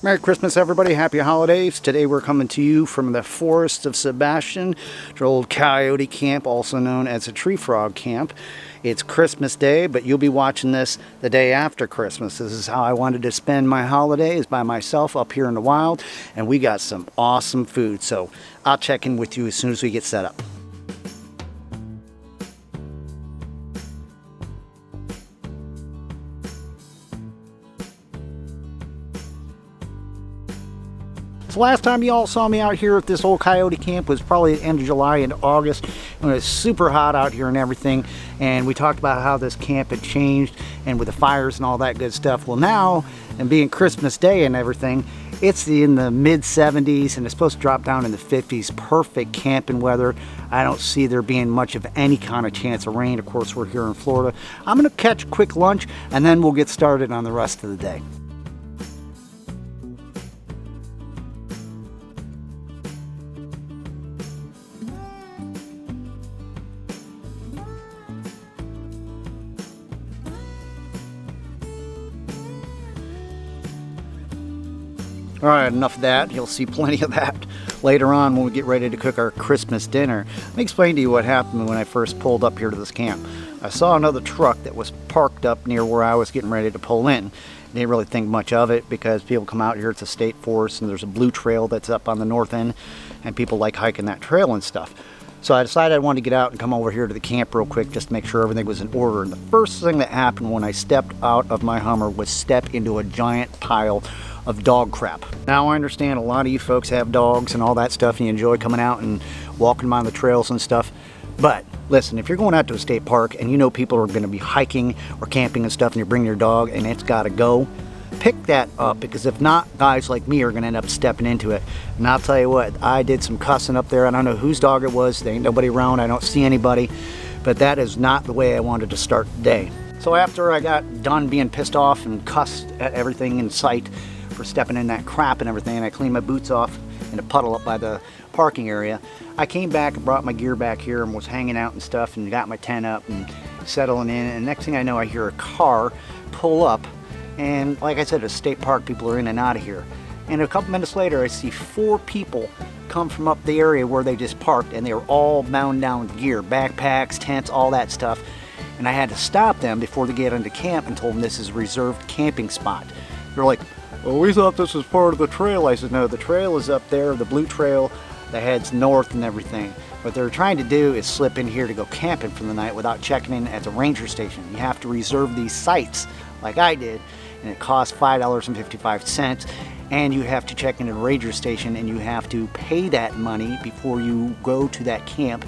Merry Christmas, everybody. Happy holidays. Today we're coming to you from the Forest of Sebastian, our old Coyote camp, also known as a tree frog camp. It's Christmas Day, but you'll be watching this the day after Christmas. This is how I wanted to spend my holidays, by myself up here in the wild, and we got some awesome food. So I'll check in with you as soon as we get set up. The last time you all saw me out here at this old Coyote camp was probably the end of July and August when it was super hot out here and everything, and we talked about how this camp had changed and with the fires and all that good stuff. Well, now, and being Christmas Day and everything, it's in the mid 70s and it's supposed to drop down in the 50s. Perfect camping weather. I don't see there being much of any kind of chance of rain. Of course, we're here in Florida. I'm gonna catch a quick lunch and then we'll get started on the rest of the day. All right, enough of that. You'll see plenty of that later on when we get ready to cook our Christmas dinner. Let me explain to you what happened when I first pulled up here to this camp. I saw another truck that was parked up near where I was getting ready to pull in. Didn't really think much of it because people come out here, it's a state forest, and there's a blue trail that's up on the north end, and people like hiking that trail and stuff. So I decided I wanted to get out and come over here to the camp real quick just to make sure everything was in order. And the first thing that happened when I stepped out of my Hummer was step into a giant pile of dog crap. Now I understand a lot of you folks have dogs and all that stuff and you enjoy coming out and walking them on the trails and stuff. But listen, if you're going out to a state park and you know people are going to be hiking or camping and stuff and you're bringing your dog and it's got to go, pick that up, because if not, guys like me are going to end up stepping into it. And I'll tell you what, I did some cussing up there. I don't know whose dog it was. There ain't nobody around. I don't see anybody. But that is not the way I wanted to start the day. So after I got done being pissed off and cussed at everything in sight for stepping in that crap and everything, and I cleaned my boots off in a puddle up by the parking area, I came back and brought my gear back here and was hanging out and stuff and got my tent up and settling in, and next thing I know I hear a car pull up, and like I said, a state park, people are in and out of here, and a couple minutes later I see 4 people come from up the area where they just parked, and they were all bound down with gear, backpacks, tents, all that stuff, and I had to stop them before they get into camp and told them this is a reserved camping spot. They're like, well, we thought this was part of the trail. I said, no, the trail is up there, the blue trail that heads north and everything. What they're trying to do is slip in here to go camping for the night without checking in at the ranger station. You have to reserve these sites like I did, and it costs $5.55, and you have to check in at a ranger station and you have to pay that money before you go to that camp,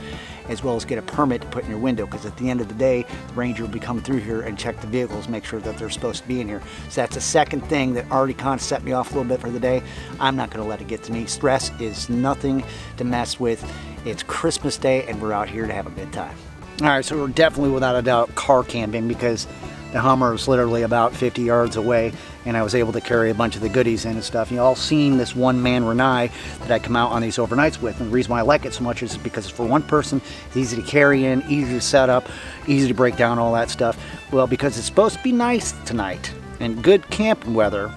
as well as get a permit to put in your window, because at the end of the day, the ranger will be coming through here and check the vehicles, make sure that they're supposed to be in here. So that's the second thing that already kind of set me off a little bit for the day. I'm not going to let it get to me. Stress is nothing to mess with. It's Christmas Day and we're out here to have a good time. All right, so we're definitely without a doubt car camping, because the Hummer was literally about 50 yards away and I was able to carry a bunch of the goodies in and stuff. You all seen this one-man Renai that I come out on these overnights with, and the reason why I like it so much is because it's for one person, it's easy to carry in, easy to set up, easy to break down, all that stuff. Well, because it's supposed to be nice tonight and good camping weather,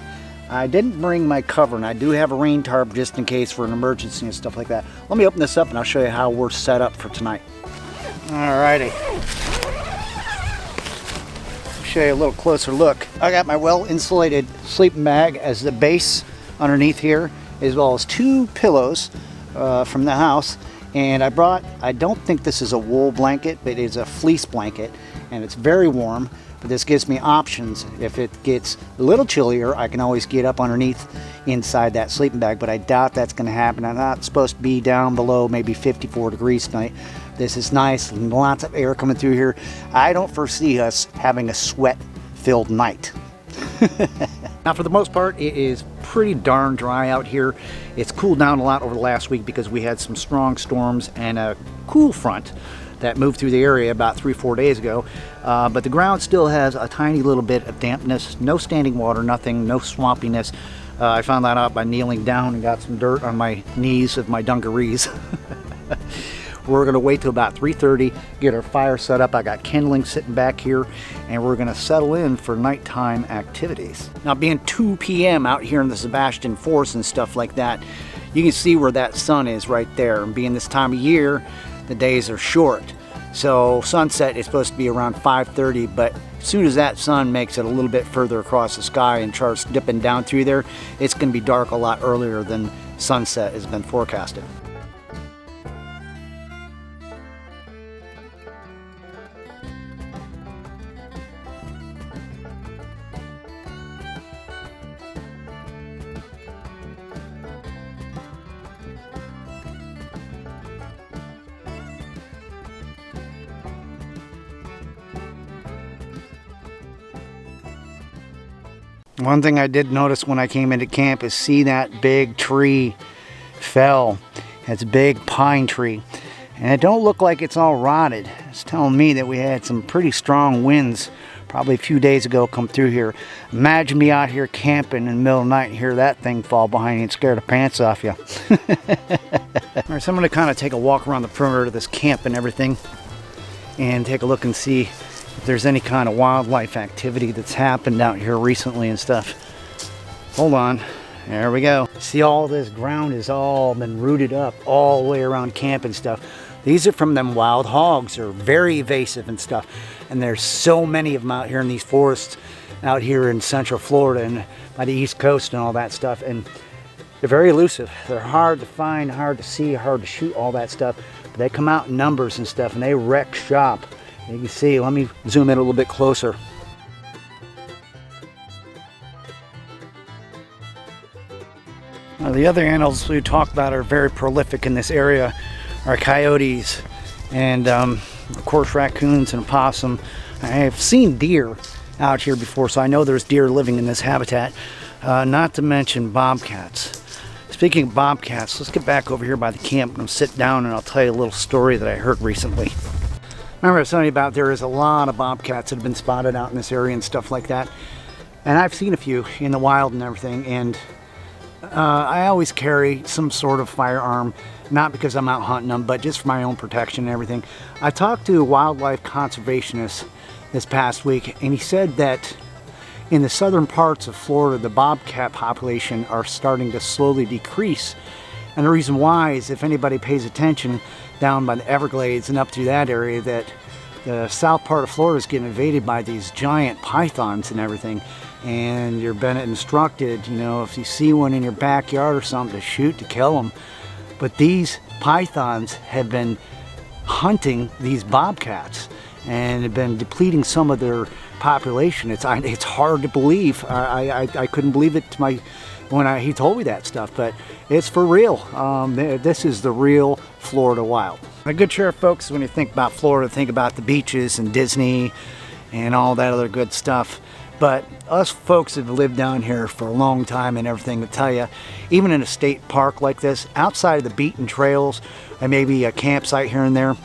I didn't bring my cover, and I do have a rain tarp just in case for an emergency and stuff like that. Let me open this up and I'll show you how we're set up for tonight. Alrighty. Show you a little closer look. I got my well-insulated sleeping bag as the base underneath here, as well as 2 pillows from the house. And I don't think this is a wool blanket, but it is a fleece blanket, and it's very warm. But this gives me options. If it gets a little chillier, I can always get up underneath inside that sleeping bag, but I doubt that's going to happen. I'm not supposed to be down below maybe 54 degrees tonight. This is nice, lots of air coming through here. I don't foresee us having a sweat-filled night. Now, for the most part, it is pretty darn dry out here. It's cooled down a lot over the last week because we had some strong storms and a cool front that moved through the area about 3-4 days ago. But the ground still has a tiny little bit of dampness, no standing water, nothing, no swampiness. I found that out by kneeling down and got some dirt on my knees of my dungarees. we're going to wait till about 3:30, get our fire set up. I got kindling sitting back here, and we're going to settle in for nighttime activities. Now, being 2 p.m. out here in the Sebastian Forest and stuff like that, you can see where that sun is right there. And being this time of year, the days are short. So sunset is supposed to be around 5:30, but as soon as that sun makes it a little bit further across the sky and starts dipping down through there, it's going to be dark a lot earlier than sunset has been forecasted. One thing I did notice when I came into camp is see that big tree fell. It's a big pine tree. And it don't look like it's all rotted. It's telling me that we had some pretty strong winds probably a few days ago come through here. Imagine me out here camping in the middle of the night and hear that thing fall behind you and scare the pants off you. Alright, so I'm going to kind of take a walk around the perimeter of this camp and everything and take a look and see if there's any kind of wildlife activity that's happened out here recently and stuff. Hold on. There we go. See, all this ground has all been rooted up all the way around camp and stuff. These are from them wild hogs. They're very evasive and stuff. And there's so many of them out here in these forests out here in central Florida and by the East Coast and all that stuff. And they're very elusive. They're hard to find, hard to see, hard to shoot, all that stuff. But they come out in numbers and stuff and they wreck shop. You can see, let me zoom in a little bit closer. Now, the other animals we talked about are very prolific in this area are coyotes and of course raccoons and opossum. I have seen deer out here before, so I know there's deer living in this habitat, not to mention bobcats. Speaking of bobcats, let's get back over here by the camp and sit down and I'll tell you a little story that I heard recently. Remember I was telling you about there is a lot of bobcats that have been spotted out in this area and stuff like that. And I've seen a few in the wild and everything, and I always carry some sort of firearm, not because I'm out hunting them, but just for my own protection and everything. I talked to a wildlife conservationist this past week, and he said that in the southern parts of Florida, the bobcat population are starting to slowly decrease. And the reason why is, if anybody pays attention down by the Everglades and up through that area, that the south part of Florida is getting invaded by these giant pythons and everything. And you're been instructed, you know, if you see one in your backyard or something, to shoot, to kill them. But these pythons have been hunting these bobcats and have been depleting some of their population. It's hard to believe. I couldn't believe it to when he told me that stuff, but it's for real. This is the real Florida wild. A good share of folks, when you think about Florida, think about the beaches and Disney and all that other good stuff. But us folks that have lived down here for a long time and everything, will tell you, even in a state park like this, outside of the beaten trails and maybe a campsite here and there,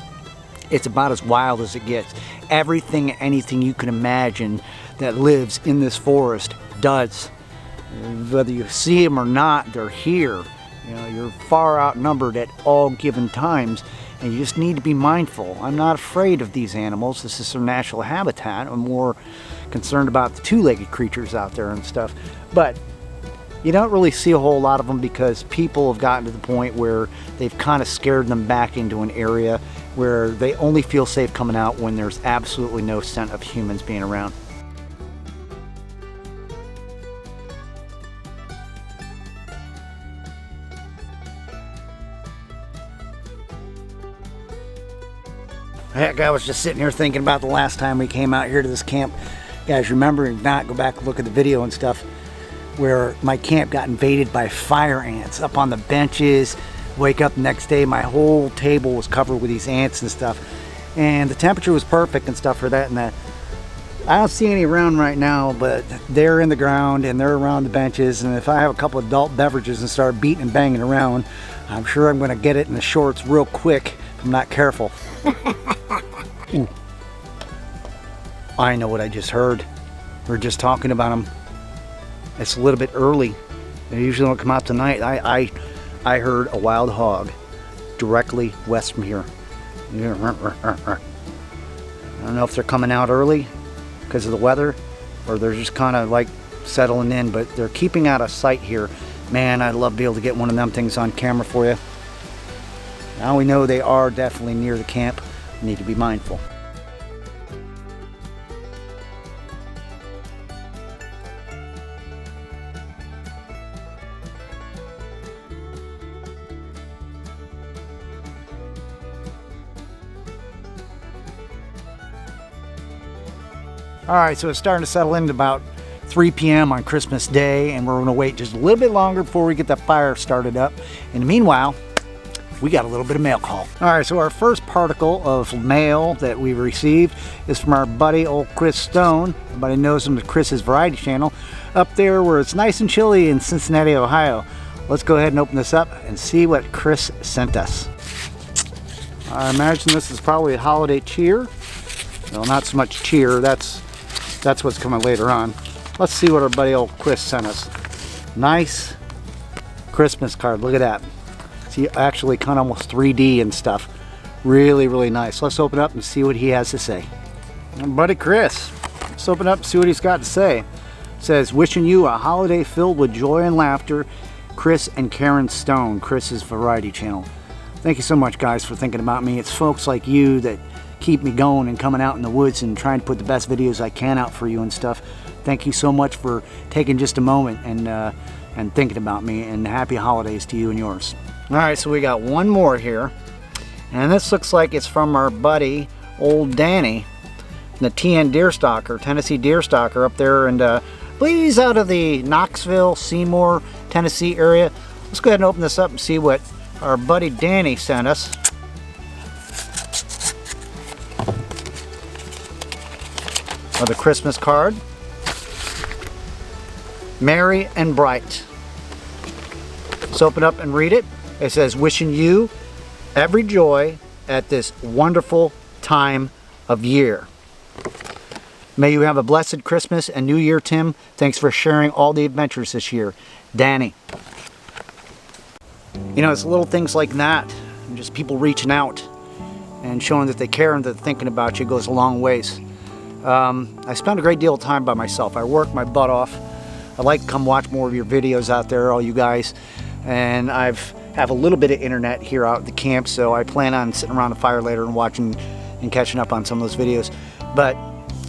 it's about as wild as it gets. Everything, anything you can imagine that lives in this forest does. Whether you see them or not, they're here. You know, you're far outnumbered at all given times, and you just need to be mindful. I'm not afraid of these animals. This is their natural habitat. I'm more concerned about the two-legged creatures out there and stuff. But you don't really see a whole lot of them because people have gotten to the point where they've kind of scared them back into an area where they only feel safe coming out when there's absolutely no scent of humans being around. Heck, I was just sitting here thinking about the last time we came out here to this camp. Guys, remember, if not, go back and look at the video and stuff, where my camp got invaded by fire ants up on the benches. Wake up the next day, my whole table was covered with these ants and stuff. And the temperature was perfect and stuff for that and that. I don't see any around right now, but they're in the ground and they're around the benches. And if I have a couple of adult beverages and start beating and banging around, I'm sure I'm going to get it in the shorts real quick if I'm not careful. Ooh. I know what I just heard. We're just talking about them. It's a little bit early. They usually don't come out tonight. I heard a wild hog directly west from here. I don't know if they're coming out early because of the weather, or they're just kind of like settling in, but they're keeping out of sight here. Man, I'd love to be able to get one of them things on camera for you. Now we know they are definitely near the camp. We need to be mindful. Alright, so it's starting to settle in at about 3 p.m. on Christmas Day, and we're going to wait just a little bit longer before we get the fire started up. In the meanwhile, we got a little bit of mail call. Alright, so our first particle of mail that we received is from our buddy old Chris Stone. Everybody knows him as Chris's Variety Channel, up there where it's nice and chilly in Cincinnati, Ohio. Let's go ahead and open this up and see what Chris sent us. I imagine this is probably a holiday cheer. Well, not so much cheer, that's what's coming later on. Let's see what our buddy old Chris sent us. Nice Christmas card, look at that. See, actually kind of almost 3D and stuff. Really, really nice. Let's open up and see what he has to say. Our buddy Chris, let's open up and see what he's got to say. It says, wishing you a holiday filled with joy and laughter, Chris and Karen Stone, Chris's Variety Channel. Thank you so much, guys, for thinking about me. It's folks like you that keep me going and coming out in the woods and trying to put the best videos I can out for you and stuff. Thank you so much for taking just a moment and thinking about me, and happy holidays to you and yours. Alright, so we got one more here, and this looks like it's from our buddy old Danny, the TN Deerstalker, Tennessee Deerstalker up there, and I believe he's out of the Knoxville, Seymour, Tennessee area. Let's go ahead and open this up and see what our buddy Danny sent us. Another Christmas card. Merry and bright. Let's open up and read it. It says, wishing you every joy at this wonderful time of year. May you have a blessed Christmas and New Year, Tim. Thanks for sharing all the adventures this year. Danny. You know, it's little things like that, and just people reaching out and showing that they care and that they're thinking about you goes a long ways. I spend a great deal of time by myself. I work my butt off. I'd like to come watch more of your videos out there, all you guys. And I've have a little bit of internet here out at the camp, so I plan on sitting around the fire later and watching and catching up on some of those videos. But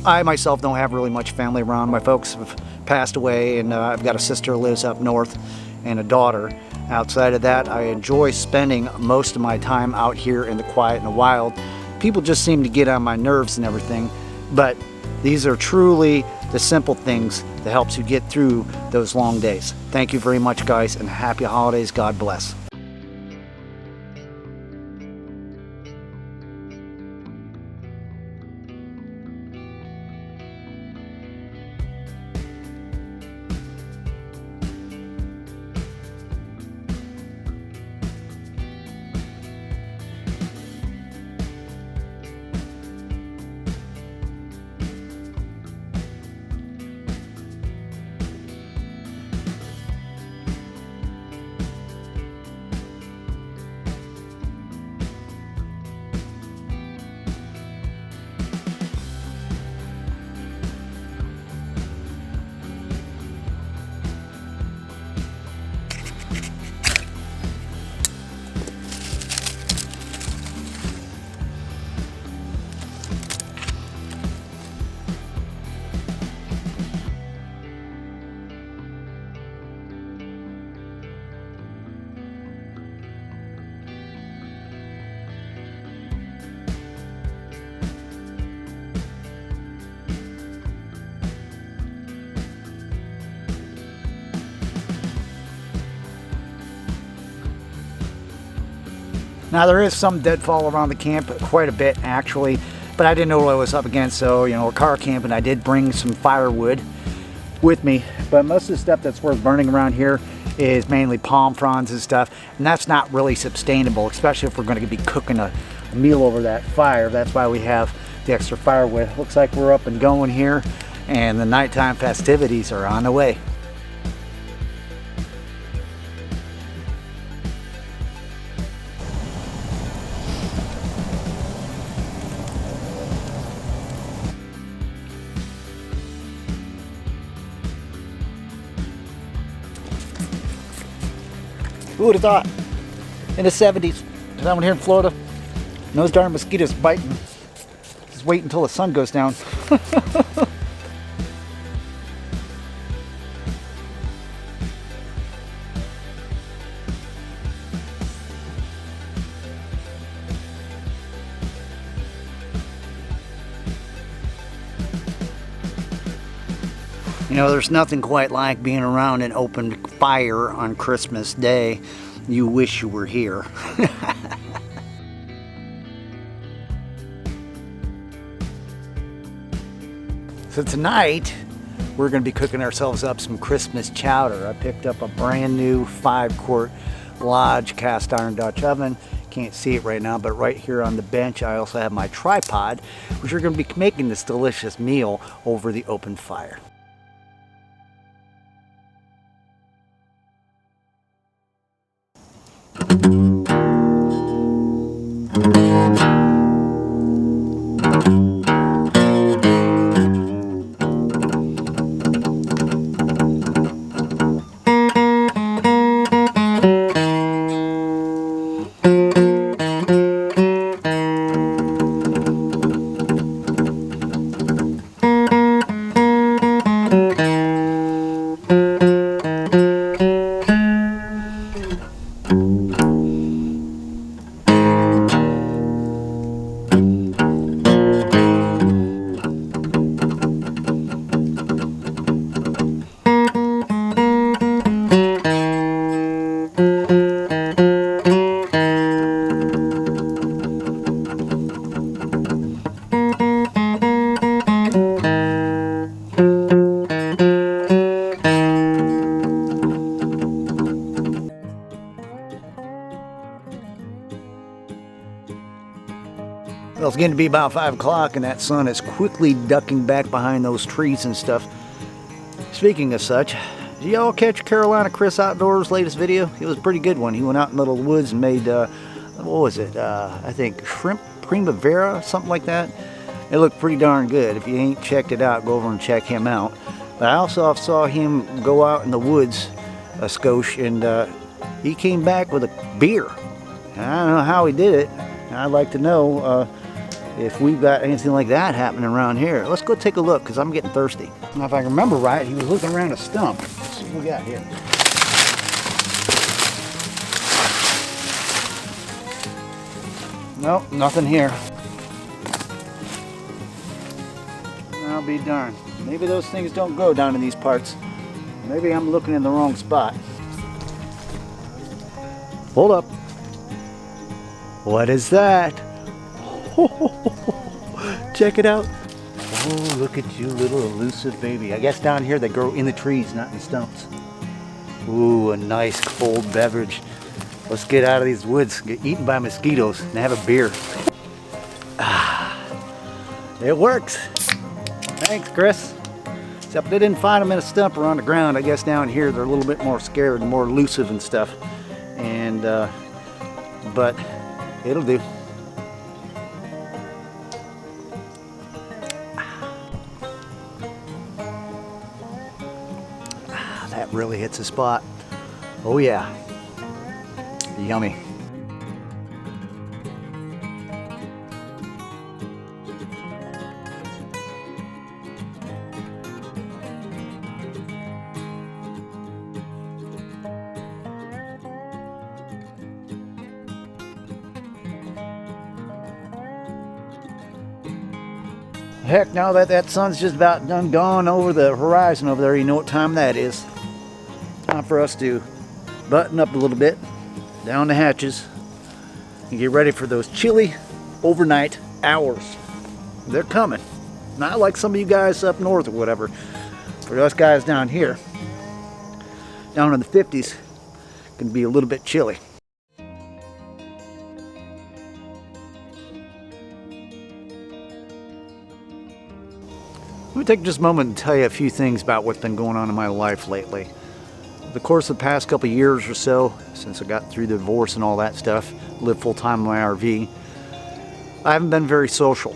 I myself don't have really much family around. My folks have passed away, and I've got a sister who lives up north and a daughter. Outside of that, I enjoy spending most of my time out here in the quiet and the wild. People just seem to get on my nerves and everything, but these are truly the simple things that helps you get through those long days. Thank you very much, guys, and happy holidays. God bless. Now there is some deadfall around the camp, quite a bit actually, but I didn't know what I was up against, so you know, we're car camping. I did bring some firewood with me, but most of the stuff that's worth burning around here is mainly palm fronds and stuff, and that's not really sustainable, especially if we're going to be cooking a meal over that fire. That's why we have the extra firewood. Looks like we're up and going here, and the nighttime festivities are on the way. Who would have thought? In the 70s, down here in Florida, and those darn mosquitoes biting. Just wait until the sun goes down. You know, there's nothing quite like being around an open fire on Christmas Day. You wish you were here. So tonight, we're going to be cooking ourselves up some Christmas chowder. I picked up a brand new 5-quart Lodge cast iron Dutch oven. Can't see it right now, but right here on the bench, I also have my tripod, which we're going to be making this delicious meal over the open fire. Well, it's getting to be about 5 o'clock and that sun is quickly ducking back behind those trees and stuff. Speaking of such, did y'all catch Carolina Chris Outdoors' latest video? It was a pretty good one. He went out in the middle of the woods and made, what was it? I think shrimp primavera, something like that. It looked pretty darn good. If you ain't checked it out, go over and check him out. But I also saw him go out in the woods a skosh, and he came back with a beer. And I don't know how he did it. I'd like to know if we've got anything like that happening around here. Let's go take a look, because I'm getting thirsty. Now, if I remember right, he was looking around a stump. Let's see what we got here. Nope, nothing here. I'll be darned. Maybe those things don't go down in these parts. Maybe I'm looking in the wrong spot. Hold up. What is that? Check it out. Oh, look at you, little elusive baby. I guess down here they grow in the trees, not in stumps. Ooh, a nice cold beverage. Let's get out of these woods, get eaten by mosquitoes, and have a beer. Ah, it works. Thanks, Chris. Except they didn't find them in a stump or on the ground. I guess down here they're a little bit more scared and more elusive and stuff. And, but it'll do. That really hits the spot. Oh yeah. Yummy. Heck, now that sun's just about done gone over the horizon over there, you know what time that is. Time for us to button up a little bit, down the hatches, and get ready for those chilly overnight hours. They're coming. Not like some of you guys up north or whatever. For us guys down here, down in the 50s, can be a little bit chilly. Let me take just a moment and tell you a few things about what's been going on in my life lately. Over the course of the past couple of years or so, since I got through the divorce and all that stuff, lived full-time in my RV, I haven't been very social.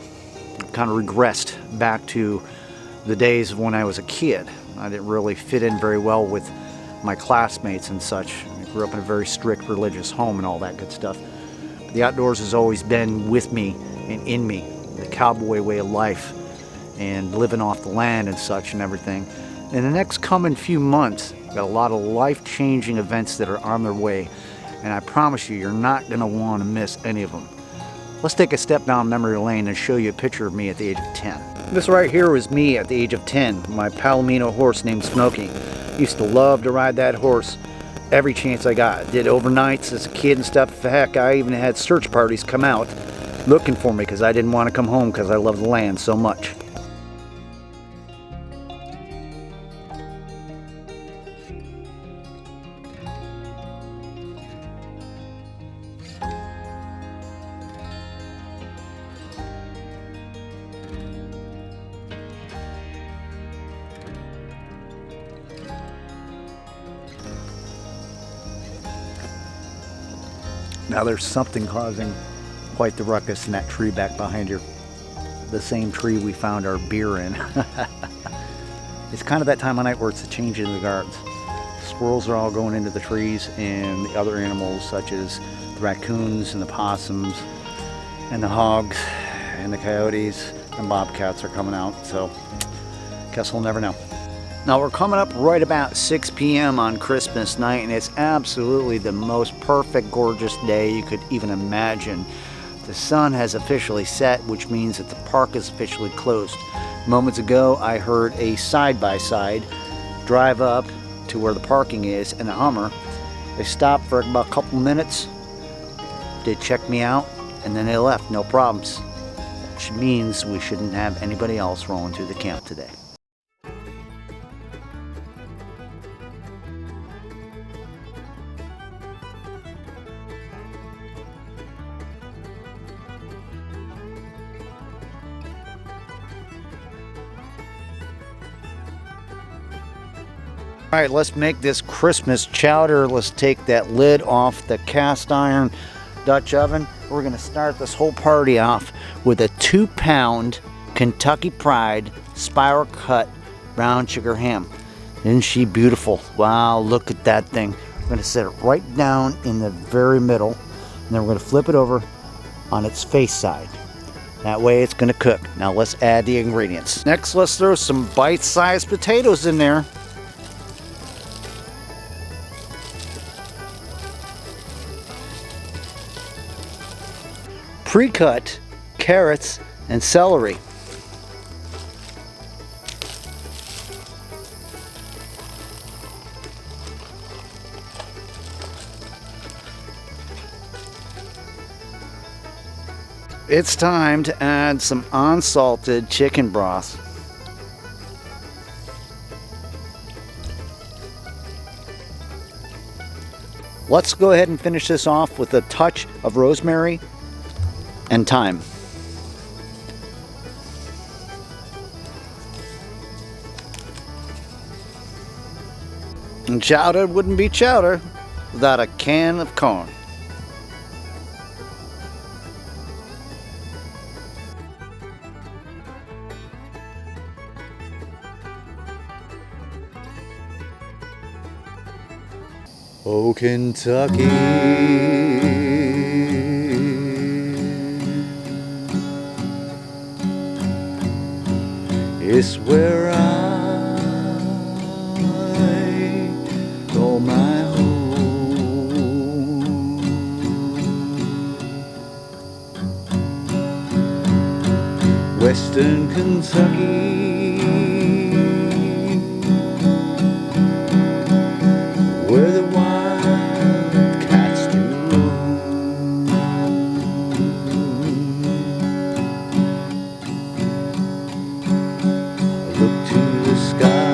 I've kind of regressed back to the days of when I was a kid. I didn't really fit in very well with my classmates and such. Grew up in a very strict religious home and all that good stuff. But the outdoors has always been with me and in me. The cowboy way of life and living off the land and such and everything. In the next coming few months, got a lot of life-changing events that are on their way, and I promise you, you're not going to want to miss any of them. Let's take a step down memory lane and show you a picture of me at the age of 10. This right here was me at the age of 10, my Palomino horse named Smokey. Used to love to ride that horse every chance I got. Did overnights as a kid and stuff. Heck, I even had search parties come out looking for me because I didn't want to come home because I love the land so much. Now there's something causing quite the ruckus in that tree back behind you. The same tree we found our beer in. It's kind of that time of night where it's a change in the guards. Squirrels are all going into the trees, and the other animals such as the raccoons and the possums and the hogs and the coyotes and bobcats are coming out, so guess we'll never know. Now we're coming up right about 6 p.m. on Christmas night, and it's absolutely the most perfect, gorgeous day you could even imagine. The sun has officially set, which means that the park is officially closed. Moments ago, I heard a side-by-side drive up to where the parking is in a Hummer. They stopped for about a couple minutes. They checked me out, and then they left, no problems. Which means we shouldn't have anybody else rolling through the camp today. All right, let's make this Christmas chowder. Let's take that lid off the cast iron Dutch oven. We're gonna start this whole party off with a 2-pound Kentucky Pride spiral cut brown sugar ham. Isn't she beautiful? Wow, look at that thing. We're gonna set it right down in the very middle, and then we're gonna flip it over on its face side. That way it's gonna cook. Now let's add the ingredients. Next, let's throw some bite-sized potatoes in there. Pre-cut carrots and celery. It's time to add some unsalted chicken broth. Let's go ahead and finish this off with a touch of rosemary and thyme. And chowder wouldn't be chowder without a can of corn. Oh, Kentucky, it's where I call my home. Western Kentucky, where the wild cats do roam. Look to the sky,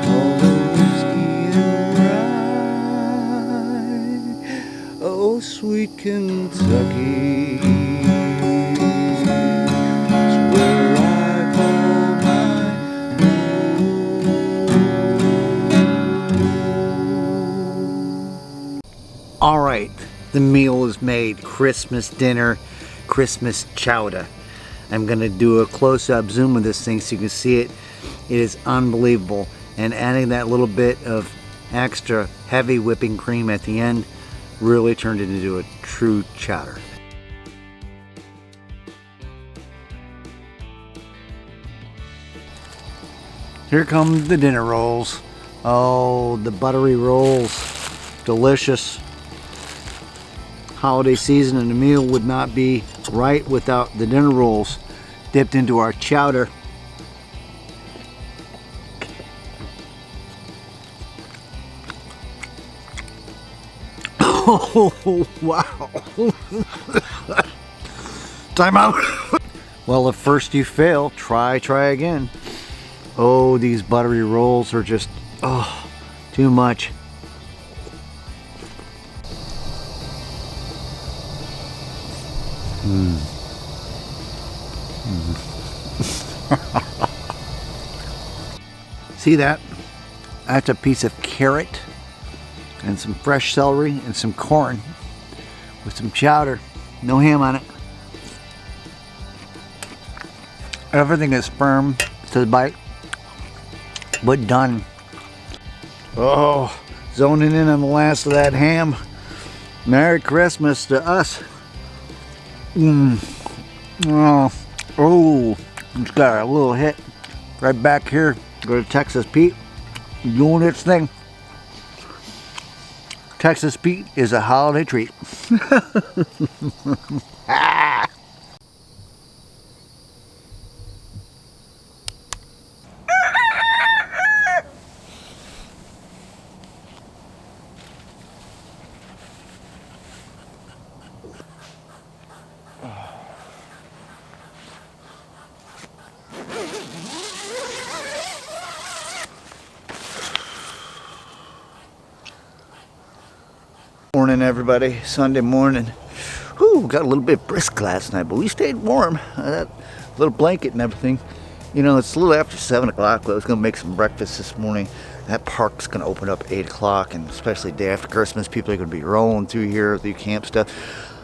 all the whiskey and rye. Oh, sweet Kentucky, it's where I call my home. All right, the meal is made. Christmas dinner, Christmas chowder. I'm gonna do a close-up zoom of this thing so you can see it. It is unbelievable. and adding that little bit of extra heavy whipping cream at the end really turned it into a true chowder. Here come the dinner rolls. Oh, the buttery rolls. Delicious. Holiday season, and the meal would not be right without the dinner rolls dipped into our chowder. Oh, wow. Time out. Well, if first you fail, try again. Oh, these buttery rolls are just, oh, too much. See that? That's a piece of carrot and some fresh celery and some corn with some chowder. No ham on it. Everything is firm to the bite, but done. Oh, zoning in on the last of that ham. Merry Christmas to us. Oh, it's got a little hit right back here. Go to Texas Pete, doing its thing. Texas Pete is a holiday treat. Morning, everybody. Sunday morning. Whew, got a little bit brisk last night, but we stayed warm. That little blanket and everything. You know, it's a little after 7 o'clock. I was going to make some breakfast this morning. That park's going to open up 8 o'clock, and especially day after Christmas, people are going to be rolling through here, through camp stuff.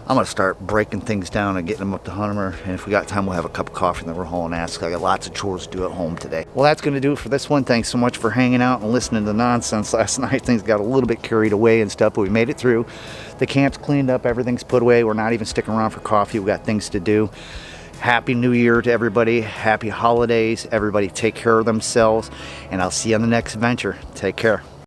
I'm going to start breaking things down and getting them up to Hunter. And if we got time, we'll have a cup of coffee and then we're hauling ass. I got lots of chores to do at home today. Well, that's going to do it for this one. Thanks so much for hanging out and listening to the nonsense last night. Things got a little bit carried away and stuff, but we made it through. The camp's cleaned up. Everything's put away. We're not even sticking around for coffee. We got things to do. Happy New Year to everybody. Happy holidays. Everybody take care of themselves. And I'll see you on the next adventure. Take care.